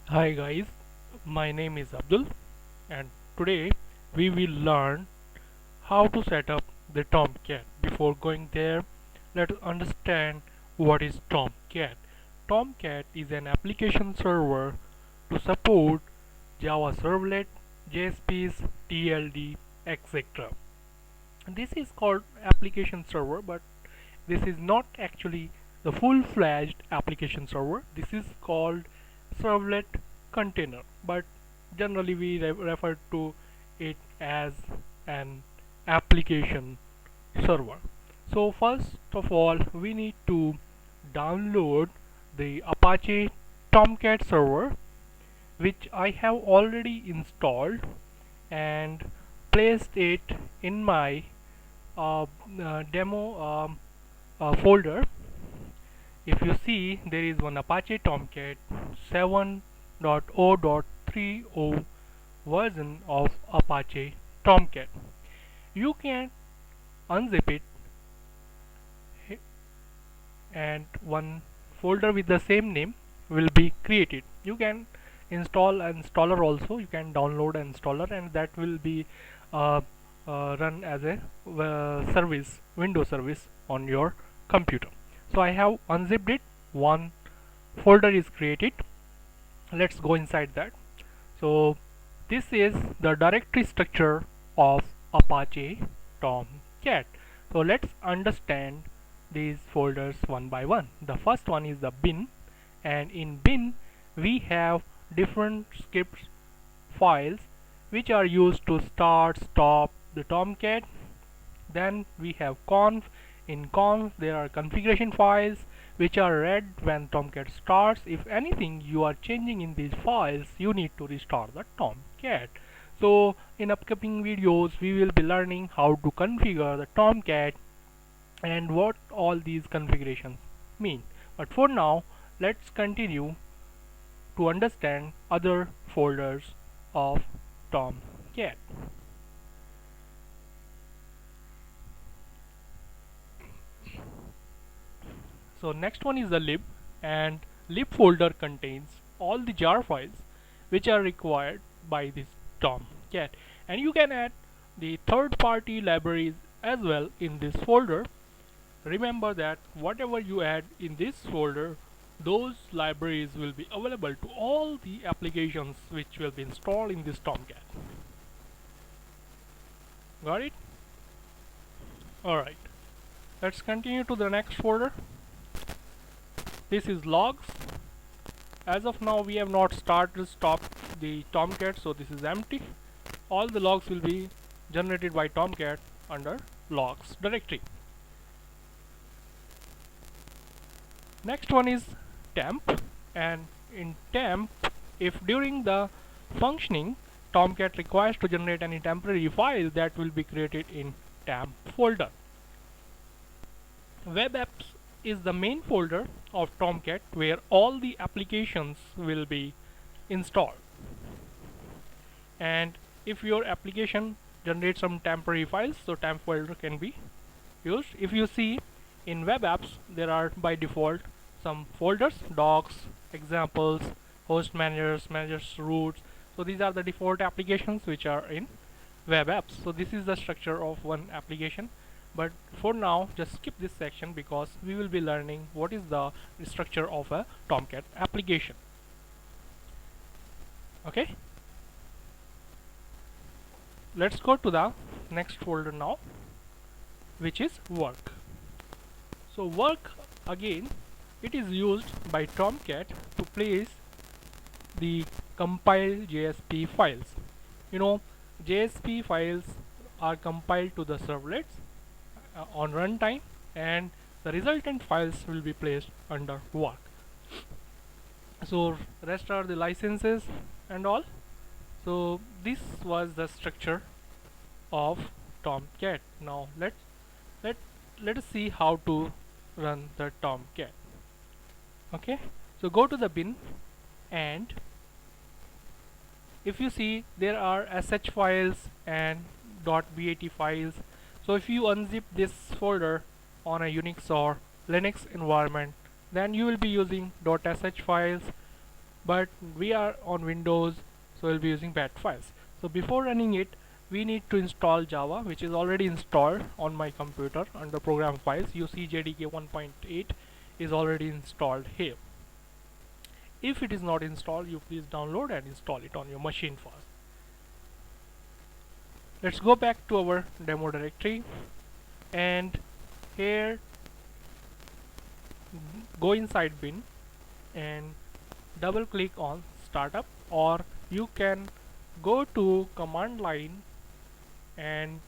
Hi guys, my name is Abdul and today we will learn how to set up the Tomcat. Before going there, let us understand what is Tomcat. Tomcat is an application server to support Java Servlet, JSPs, TLD, etc. This is called application server, but this is not actually the full-fledged application server. This is called servlet container, but generally we refer to it as an application server. So first of all, we need to download the Apache Tomcat server, which I have already installed and placed it in my demo folder. If you see, there is one Apache Tomcat 7.0.30 version of Apache Tomcat. You can unzip it and one folder with the same name will be created. You can install an installer also. You can download an installer and that will be uh, run as a service, Windows service on your computer. So I have unzipped it. One folder is created. Let's go inside that. So this is the directory structure of Apache Tomcat. So let's understand these folders one by one. The first one is the bin, and in bin we have different scripts files which are used to start stop the Tomcat. Then we have conf. In conf there are configuration files which are read when Tomcat starts. If anything you are changing in these files, you need to restart the Tomcat. So in upcoming videos we will be learning how to configure the Tomcat and what all these configurations mean. But for now, let's continue to understand other folders of Tomcat. So next one is the lib, and lib folder contains all the jar files which are required by this Tomcat, and you can add the third-party libraries as well in this folder. Remember that whatever you add in this folder, those libraries will be available to all the applications which will be installed in this Tomcat. Got it? Alright, let's continue to the next folder. This is logs. As of now we have not started stopped the Tomcat, so this is empty. All the logs will be generated by Tomcat under logs directory. Next one is temp, and in temp, if during the functioning Tomcat requires to generate any temporary file, that will be created in temp folder. Web apps is the main folder of Tomcat where all the applications will be installed. And if your application generates some temporary files, so temp folder can be used. If you see in web apps, there are by default some folders: docs, examples, host managers, managers routes. So these are the default applications which are in web apps. So this is the structure of one application, but for now just skip this section because we will be learning what is the structure of a Tomcat application. Okay, let's go to the next folder now, which is work. So work, again, it is used by Tomcat to place the compiled JSP files. You know, JSP files are compiled to the servlets on runtime, and the resultant files will be placed under work. So rest are the licenses and all. So this was the structure of Tomcat. Now let us see how to run the Tomcat. Okay, so go to the bin, and if you see there are sh files and .bat files. So if you unzip this folder on a Unix or Linux environment, then you will be using .sh files, but we are on Windows, so we'll be using bat files. So before running it, we need to install Java, which is already installed on my computer under program files. You see JDK 1.8 is already installed here. If it is not installed, you please download and install it on your machine first. Let's go back to our demo directory, and here go inside bin and double click on startup, or you can go to command line and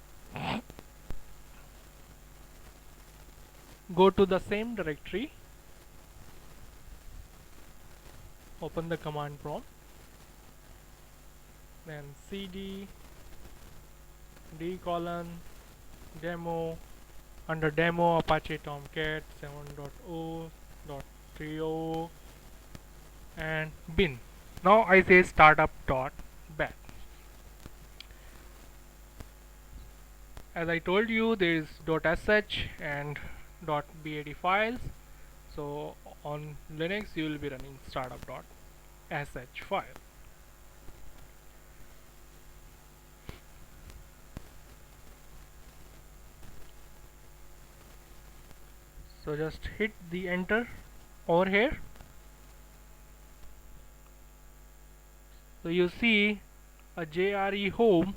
go to the same directory, open the command prompt, then cd d colon demo, under demo Apache Tomcat 7.0.30 and bin. Now I say startup.bat. As I told you, there is .sh and .bat files. So on Linux you will be running startup.sh file. So just hit the enter over here. So you see a JRE home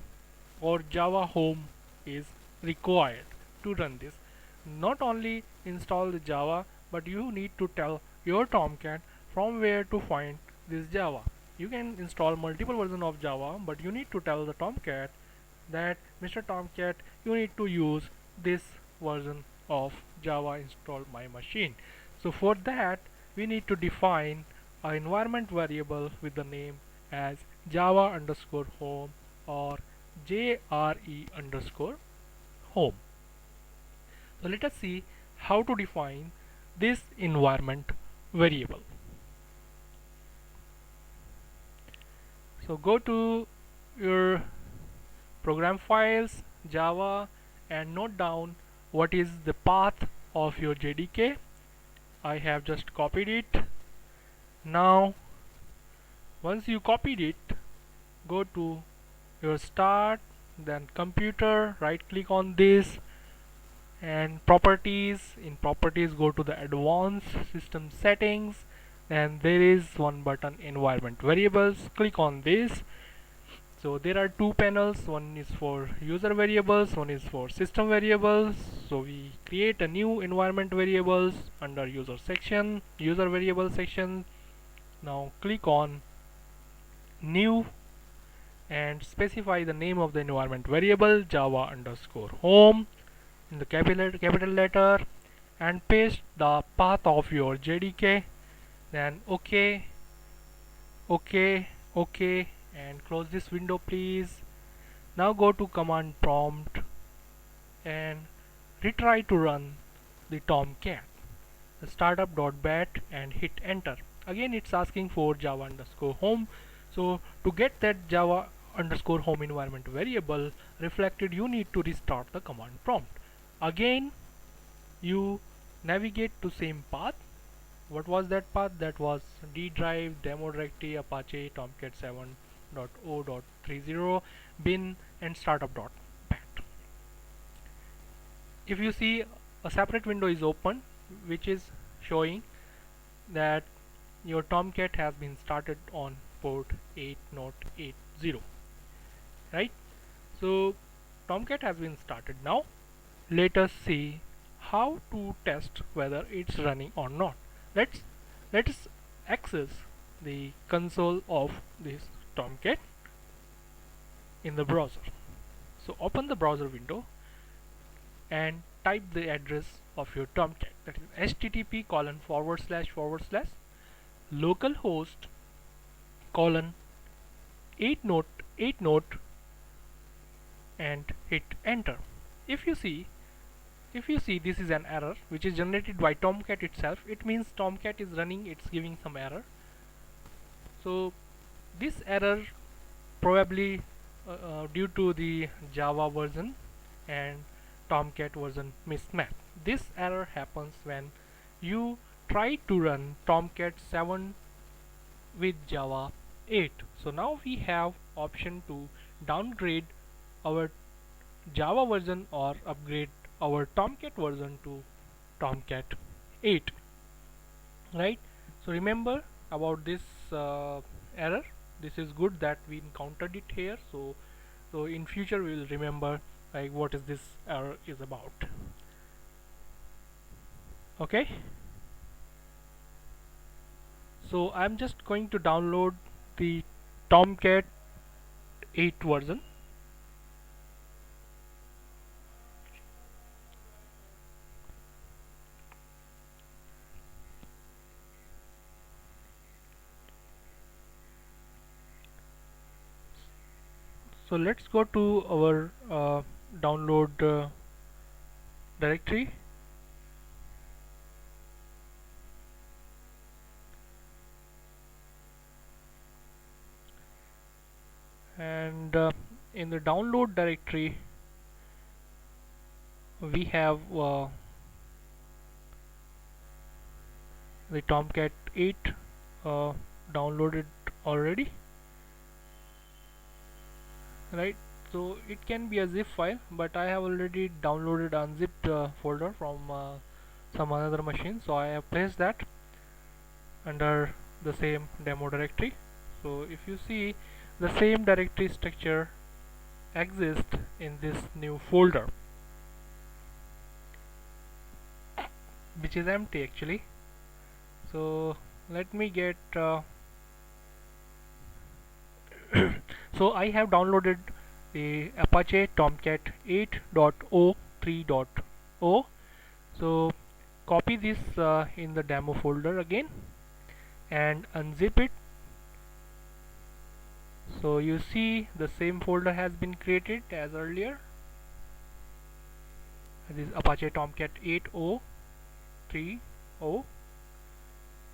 or Java home is required to run this. Not only install the Java, but you need to tell your Tomcat from where to find this Java. You can install multiple versions of Java, but you need to tell the Tomcat that Mr. Tomcat, you need to use this version of Java installed my machine. So for that we need to define an environment variable with the name as Java underscore home or JRE underscore home. So let us see how to define this environment variable. So go to your program files, Java, and note down what is the path of your JDK. I have just copied it. Now once you copied it, go to your start, then computer, right click on this, and properties. In properties, go to the advanced system settings, and there is one button, environment variables. Click on this. So there are two panels, one is for user variables, one is for system variables. So we create a new environment variables under user variable section. Now click on new and specify the name of the environment variable, Java underscore home, in the capital letter, and paste the path of your JDK. Then OK, and close this window please. Now go to command prompt and retry to run the Tomcat, the startup.bat, and hit enter. Again it's asking for Java underscore home. So to get that Java underscore home environment variable reflected, you need to restart the command prompt. Again you navigate to same path. What was that path? That was D drive, demo directory, Apache Tomcat 7.0.30, bin, and startup.bat. If you see, a separate window is open which is showing that your Tomcat has been started on port 8080, right? So Tomcat has been started. Now let us see how to test whether it's running or not. Let's access the console of this Tomcat in the browser. So open the browser window and type the address of your Tomcat, that is http:// localhost 8 and hit enter. If you see this is an error which is generated by Tomcat itself, it means Tomcat is running, it's giving some error. So this error probably due to the Java version and Tomcat version mismatch. This error happens when you try to run Tomcat 7 with Java 8. So now we have option to downgrade our Java version or upgrade our Tomcat version to Tomcat 8, right? So remember about this error. This is good that we encountered it here, so in future we will remember like what is this error is about. Okay, so I'm just going to download the Tomcat 8 version. So let's go to our download directory, and in the download directory we have the Tomcat 8 downloaded already, right? So it can be a zip file, but I have already downloaded unzipped folder from some another machine, so I have placed that under the same demo directory. So if you see, the same directory structure exists in this new folder, which is empty actually. So let me get so I have downloaded the Apache Tomcat 8.0.3.0. so copy this in the demo folder again and unzip it. So you see the same folder has been created as earlier. This is Apache Tomcat 8.0.3.0.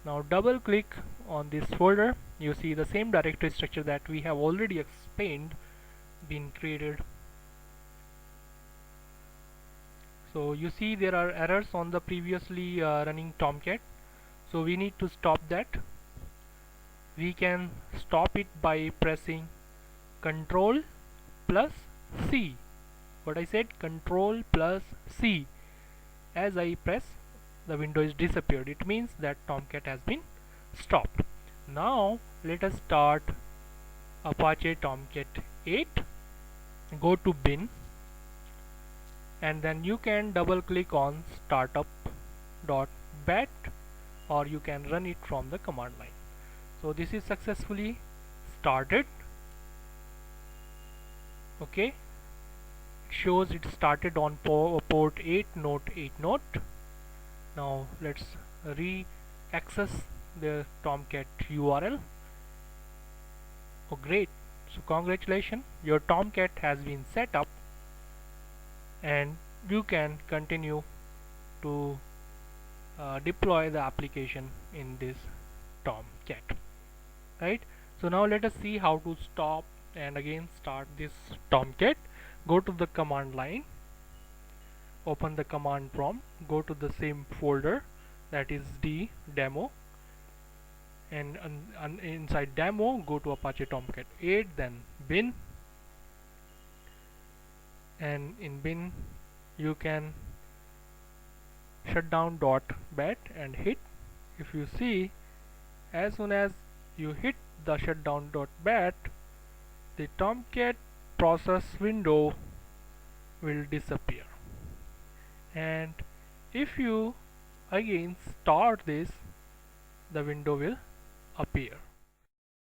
Now double click on this folder. You see the same directory structure that we have already explained been created. So you see there are errors on the previously running Tomcat, so we need to stop that. We can stop it by pressing Control plus C. What I said, Control plus C. As I press, the window is disappeared. It means that Tomcat has been stopped. Now let us start Apache Tomcat 8. Go to bin, and then you can double click on startup.bat, or you can run it from the command line. So this is successfully started. Okay, it shows it started on port 8 note 8 note. Now let's re-access the Tomcat URL. Oh great, so congratulations, your Tomcat has been set up and you can continue to deploy the application in this Tomcat, right? So now let us see how to stop and again start this Tomcat. Go to the command line, open the command prompt, go to the same folder, that is the demo, and inside demo go to Apache Tomcat 8, then bin, and in bin you can shutdown.bat and hit. If you see, as soon as you hit the shutdown.bat, the Tomcat process window will disappear, and if you again start this, the window will appear.